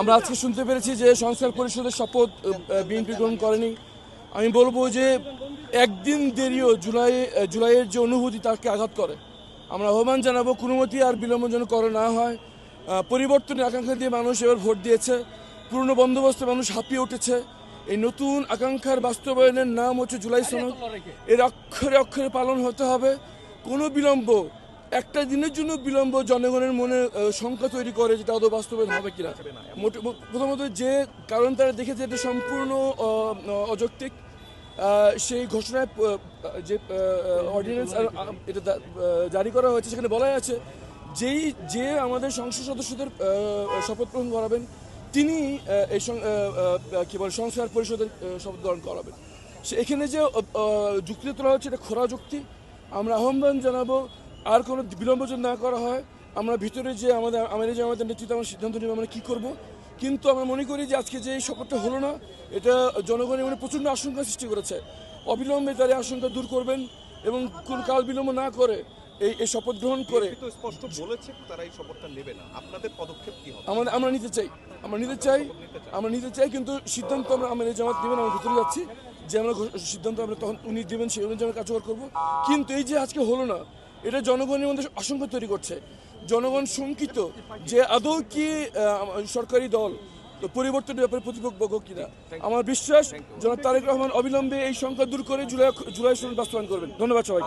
আমরা আজকে শুনতে পেরেছি যে সংস্কার পরিষদের শপথ বিএনপি গ্রহণ করেনি। আমি বলবো যে একদিন দেরিও জুলাইয়ের যে অনুভূতি তাকে আঘাত করে। আমরা আহ্বান জানাবো কোনো মতেই আর বিলম্ব যেন করা না হয়। পরিবর্তনের আকাঙ্ক্ষা দিয়ে মানুষ এবার ভোট দিয়েছে, পুরনো বন্দোবস্তে মানুষ হাঁপিয়ে উঠেছে। এই নতুন আকাঙ্ক্ষার বাস্তবায়নের নাম হচ্ছে জুলাই সনদ। এর অক্ষরে অক্ষরে পালন হতে হবে। কোনো বিলম্ব, একটা দিনের জন্য বিলম্ব জনগণের মনে শঙ্কা তৈরি করে যেটা আদৌ বাস্তবায়ন হবে কিনা। প্রথমত যে কারণ তারা দেখেছে এটা সম্পূর্ণ অযৌক্তিক। সেই ঘোষণায় যে অর্ডিন্যান্স এটা জারি করা হয়েছে সেখানে বলা আছে যে আমাদের সংসদ সদস্যদের শপথ গ্রহণ করাবেন তিনি এই কি বলে সংস্কার পরিষদের শপথ গ্রহণ করাবেন। এখানে যে যুক্তিটা তোলা হচ্ছে এটা খোরা যুক্তি। আমরা আহ্বান জানাবো আর কোনো বিলম্ব যদি না করা হয়, আমরা ভিতরে যে আমাদের নেতৃত্বে আমরা সিদ্ধান্ত নেব আমরা কী করবো। কিন্তু আমরা মনে করি যে আজকে যে এই শপথটা হলো না, এটা জনগণের মনে প্রচণ্ড আশঙ্কা সৃষ্টি করেছে। অবিলম্বে তারা আশঙ্কা দূর করবেন এবং কোনো কাল বিলম্ব না করে এই শপথ গ্রহণ করে স্পষ্ট বলেছে তারা এই শপথটা নেবে না। আপনাদের পদক্ষেপ কি হবে? আমরা নিতে চাই কিন্তু সিদ্ধান্ত আমরা আমাদের জামাত দেবেন। আমরা ভিতরে যাচ্ছি যে আমরা সিদ্ধান্ত আমরা তখন উনি দেবেন সেই অনুযায়ী আমরা কার্যকর করবো। কিন্তু এই যে আজকে হলো না, এটা জনগণের মধ্যে আশঙ্কা তৈরি করছে। জনগণ শঙ্কিত যে আদৌ কি সরকারি দল পরিবর্তনের ব্যাপারে প্রতিপক্ষ কিনা। আমার বিশ্বাস জনাব তারেক রহমান অবিলম্বে এই সংখ্যা দূর করে জুলাই সনদ বাস্তবায়ন করবেন। ধন্যবাদ সবাই।